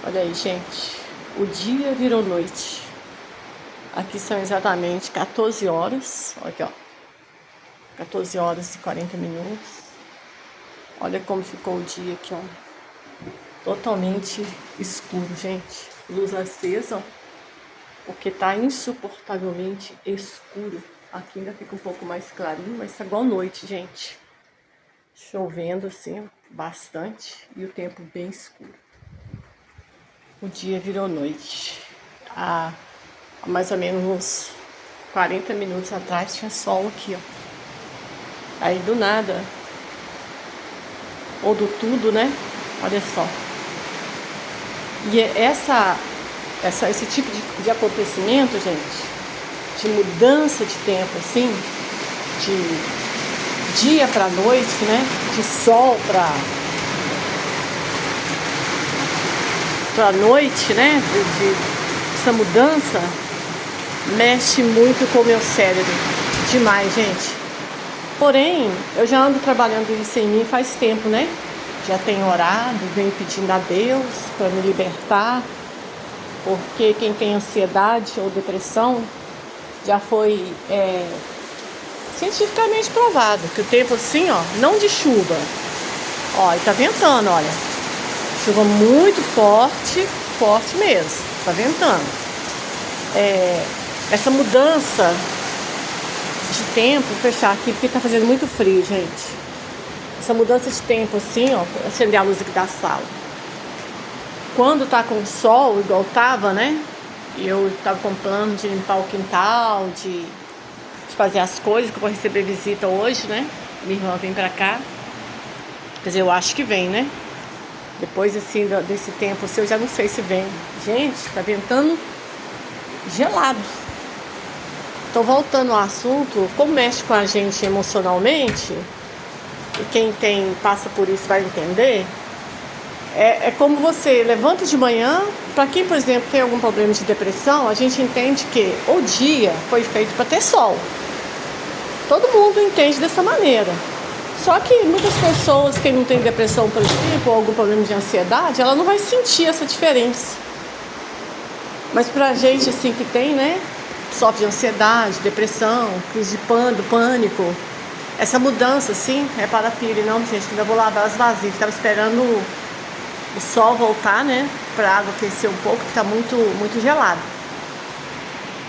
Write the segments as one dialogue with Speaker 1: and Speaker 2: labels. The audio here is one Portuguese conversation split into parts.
Speaker 1: Olha aí, gente. O dia virou noite. Aqui são exatamente 14 horas. Olha aqui, ó. 14 horas e 40 minutos. Olha como ficou o dia aqui, ó. Totalmente escuro, gente. Luz acesa, ó, porque tá insuportavelmente escuro. Aqui ainda fica um pouco mais clarinho, mas tá igual noite, gente. Chovendo assim, ó, bastante. E o tempo bem escuro. O dia virou noite. Há mais ou menos uns 40 minutos atrás tinha sol aqui, ó. Aí do nada, ou do tudo, né? Olha só. E esse tipo de acontecimento, gente, de mudança de tempo, assim, de dia para noite, né? De sol para noite, né? Essa mudança mexe muito com o meu cérebro. Demais, gente. Porém, eu já ando trabalhando isso em mim faz tempo, né? Já tenho orado, venho pedindo a Deus para me libertar, porque quem tem ansiedade ou depressão já foi cientificamente provado que o tempo assim, ó, não de chuva, ó, e tá ventando, olha, chuva muito forte, forte mesmo, tá ventando. Essa mudança de tempo, vou fechar aqui porque tá fazendo muito frio, gente. Essa mudança de tempo assim, ó, vou acender a luz aqui da sala. Quando tá com sol, igual tava, né? E eu tava com plano de limpar o quintal, de fazer as coisas, que eu vou receber visita hoje, né? Minha irmã vem pra cá. Quer dizer, eu acho que vem, né? Depois assim, desse tempo assim, eu já não sei se vem. Gente, tá ventando gelado. Então, voltando ao assunto, como mexe com a gente emocionalmente, e quem passa por isso vai entender, é como você levanta de manhã. Para quem, por exemplo, tem algum problema de depressão, a gente entende que o dia foi feito para ter sol. Todo mundo entende dessa maneira. Só que muitas pessoas que não têm depressão, por exemplo, ou algum problema de ansiedade, ela não vai sentir essa diferença. Mas pra gente assim que tem, né, sofre de ansiedade, depressão, crise de pânico, essa mudança assim é para a pilha. Não, gente, ainda vou lavar as vasilhas. Estava esperando o sol voltar, né, pra água aquecer um pouco, que tá muito gelado.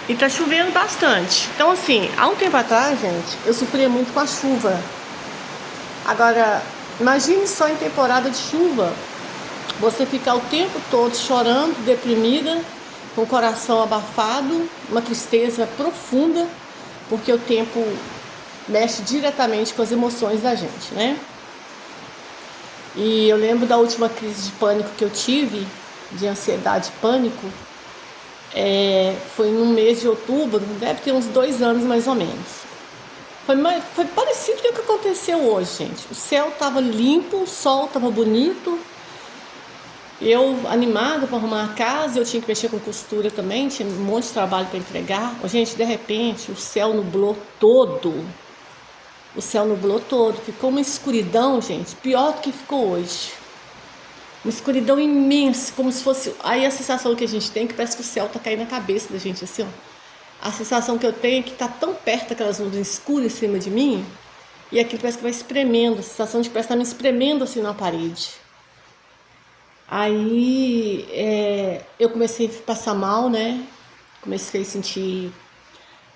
Speaker 1: E tá chovendo bastante. Então, assim, há um tempo atrás, gente, eu sofria muito com a chuva. Agora, imagine só em temporada de chuva, você ficar o tempo todo chorando, deprimida, com o coração abafado, uma tristeza profunda, porque o tempo mexe diretamente com as emoções da gente, né? E eu lembro da última crise de pânico que eu tive, de ansiedade e pânico, foi no mês de outubro, deve ter uns 2 anos mais ou menos. Foi parecido com o que aconteceu hoje, gente. O céu estava limpo, o sol estava bonito, eu animada para arrumar a casa, eu tinha que mexer com costura também, tinha um monte de trabalho para entregar. Gente, de repente, o céu nublou todo. O céu nublou todo, ficou uma escuridão, gente, pior do que ficou hoje. Uma escuridão imensa, como se fosse... Aí a sensação que a gente tem é que parece que o céu tá caindo na cabeça da gente, assim, ó. A sensação que eu tenho é que tá tão perto aquelas nuvens escuras em cima de mim, e aquilo parece que vai espremendo, a sensação de que parece que tá me espremendo assim na parede. Aí eu comecei a passar mal, né? Comecei a sentir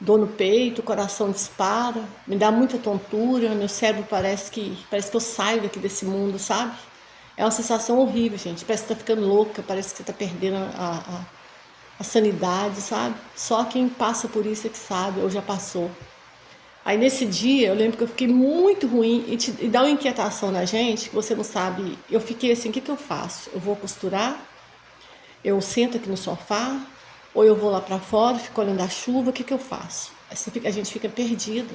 Speaker 1: dor no peito, o coração dispara, me dá muita tontura, meu cérebro parece que eu saio daqui desse mundo, sabe? É uma sensação horrível, gente. Parece que tá ficando louca, parece que você tá perdendo a sanidade, sabe? Só quem passa por isso é que sabe, ou já passou. Aí nesse dia, eu lembro que eu fiquei muito ruim e dá uma inquietação na gente, que você não sabe. Eu fiquei assim, o que eu faço? Eu vou costurar? Eu sento aqui no sofá? Ou eu vou lá pra fora, fico olhando a chuva, o que eu faço? A gente fica perdida.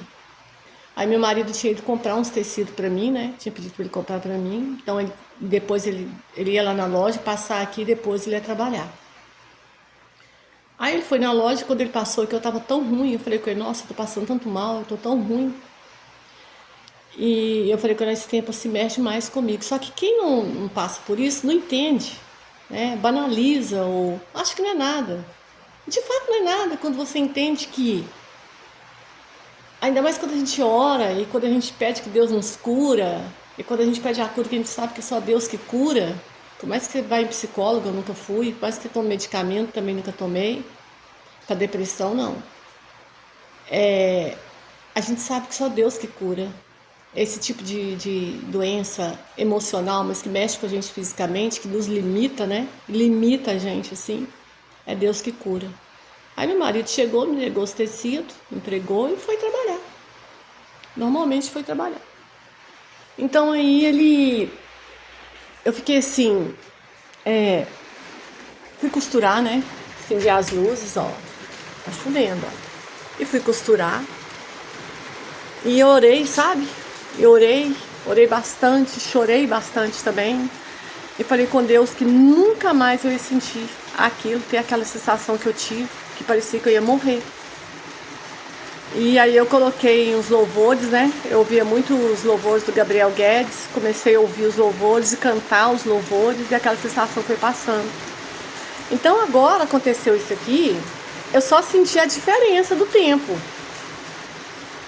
Speaker 1: Aí meu marido tinha ido comprar uns tecidos pra mim, né? Tinha pedido pra ele comprar pra mim. Então depois ele ia lá na loja, passar aqui e depois ele ia trabalhar. Aí ele foi na loja, quando ele passou que eu tava tão ruim, eu falei com ele, nossa, eu tô passando tanto mal, eu tô tão ruim. E eu falei que esse tempo se mexe mais comigo. Só que quem não passa por isso não entende. né? Banaliza ou acha que não é nada. De fato não é nada quando você entende que, ainda mais quando a gente ora e quando a gente pede que Deus nos cura, e quando a gente pede a cura que a gente sabe que é só Deus que cura, por mais que você vá em psicólogo, eu nunca fui, por mais que você tome medicamento, também nunca tomei, para depressão não. A gente sabe que só Deus que cura. Esse tipo de doença emocional, mas que mexe com a gente fisicamente, que nos limita, né? Limita a gente, assim, é Deus que cura. Aí meu marido chegou, me entregou os tecidos, entregou e foi trabalhar. Normalmente foi trabalhar. Então eu fiquei assim, fui costurar, né? Acendi as luzes, ó, tá chovendo, ó. E fui costurar e orei, sabe? Orei bastante, chorei bastante também. E falei com Deus que nunca mais eu ia sentir aquilo, ter aquela sensação que eu tive, que parecia que eu ia morrer. E aí eu coloquei os louvores, né? Eu ouvia muito os louvores do Gabriel Guedes, comecei a ouvir os louvores e cantar os louvores e aquela sensação foi passando. Então agora aconteceu isso aqui, eu só senti a diferença do tempo,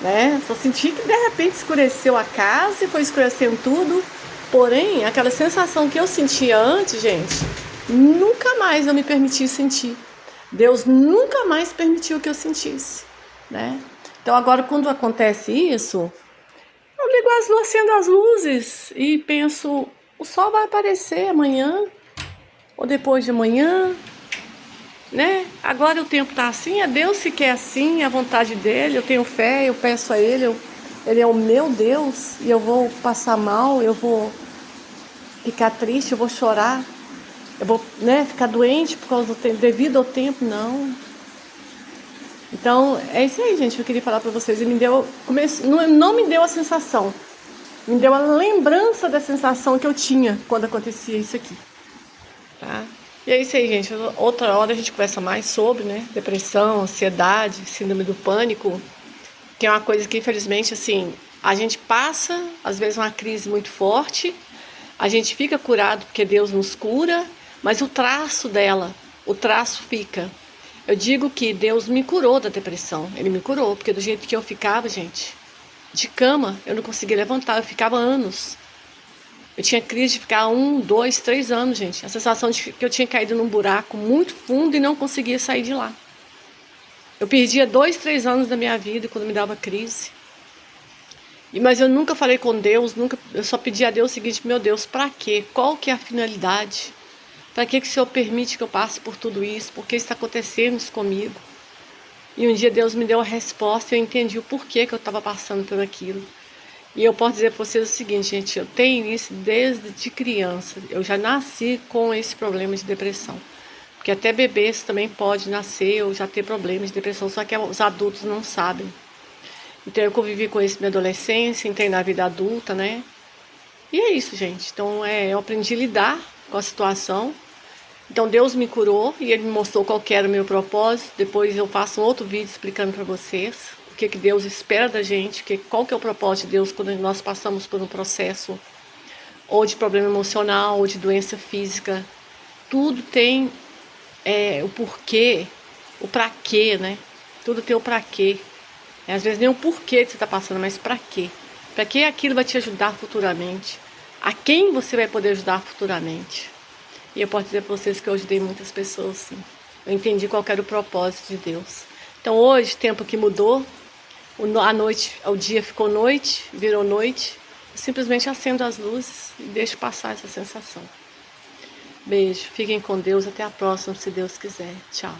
Speaker 1: né? Só senti que de repente escureceu a casa e foi escurecendo tudo. Porém, aquela sensação que eu sentia antes, gente, nunca mais eu me permiti sentir. Deus nunca mais permitiu que eu sentisse, né? Então agora quando acontece isso, eu ligo as luzes, acendo as luzes e penso, o sol vai aparecer amanhã ou depois de amanhã, né? Agora o tempo tá assim, é Deus que quer assim, é a vontade dele, eu tenho fé, eu peço a ele, ele é o meu Deus e eu vou passar mal, eu vou ficar triste, eu vou chorar, eu vou, né, ficar doente por causa do tempo, devido ao tempo, não. Então, é isso aí, gente, que eu queria falar pra vocês. E não me deu a sensação, me deu a lembrança da sensação que eu tinha quando acontecia isso aqui, tá? E é isso aí, gente. Outra hora a gente conversa mais sobre, né, depressão, ansiedade, síndrome do pânico, que é uma coisa que, infelizmente, assim, a gente passa, às vezes, uma crise muito forte, a gente fica curado porque Deus nos cura, mas o traço dela, o traço fica. Eu digo que Deus me curou da depressão. Ele me curou, porque do jeito que eu ficava, gente, de cama, eu não conseguia levantar, eu ficava anos. Eu tinha crise de ficar 1, 2, 3 anos, gente. A sensação de que eu tinha caído num buraco muito fundo e não conseguia sair de lá. Eu perdia 2, 3 anos da minha vida quando me dava crise. Mas eu nunca falei com Deus, eu só pedi a Deus o seguinte, meu Deus, pra quê? Qual que é a finalidade? Para que o Senhor permite que eu passe por tudo isso? Por que está acontecendo isso comigo? E um dia Deus me deu a resposta e eu entendi o porquê que eu estava passando por aquilo. E eu posso dizer para vocês o seguinte, gente, eu tenho isso desde criança. Eu já nasci com esse problema de depressão. Porque até bebês também podem nascer ou já ter problemas de depressão, só que os adultos não sabem. Então eu convivi com isso na minha adolescência, entrei na vida adulta, né? E é isso, gente. Então eu aprendi a lidar com a situação. Então Deus me curou e Ele me mostrou qual que era o meu propósito. Depois eu faço um outro vídeo explicando para vocês o que Deus espera da gente, qual que é o propósito de Deus quando nós passamos por um processo ou de problema emocional ou de doença física. Tudo tem o porquê, o pra quê, né? Tudo tem o pra quê. Às vezes nem o porquê que você está passando, mas pra quê? Pra que aquilo vai te ajudar futuramente? A quem você vai poder ajudar futuramente? E eu posso dizer para vocês que eu ajudei muitas pessoas, sim. Eu entendi qual era o propósito de Deus. Então hoje, tempo que mudou, a noite, o dia ficou noite, virou noite. Eu simplesmente acendo as luzes e deixo passar essa sensação. Beijo, fiquem com Deus, até a próxima, se Deus quiser. Tchau.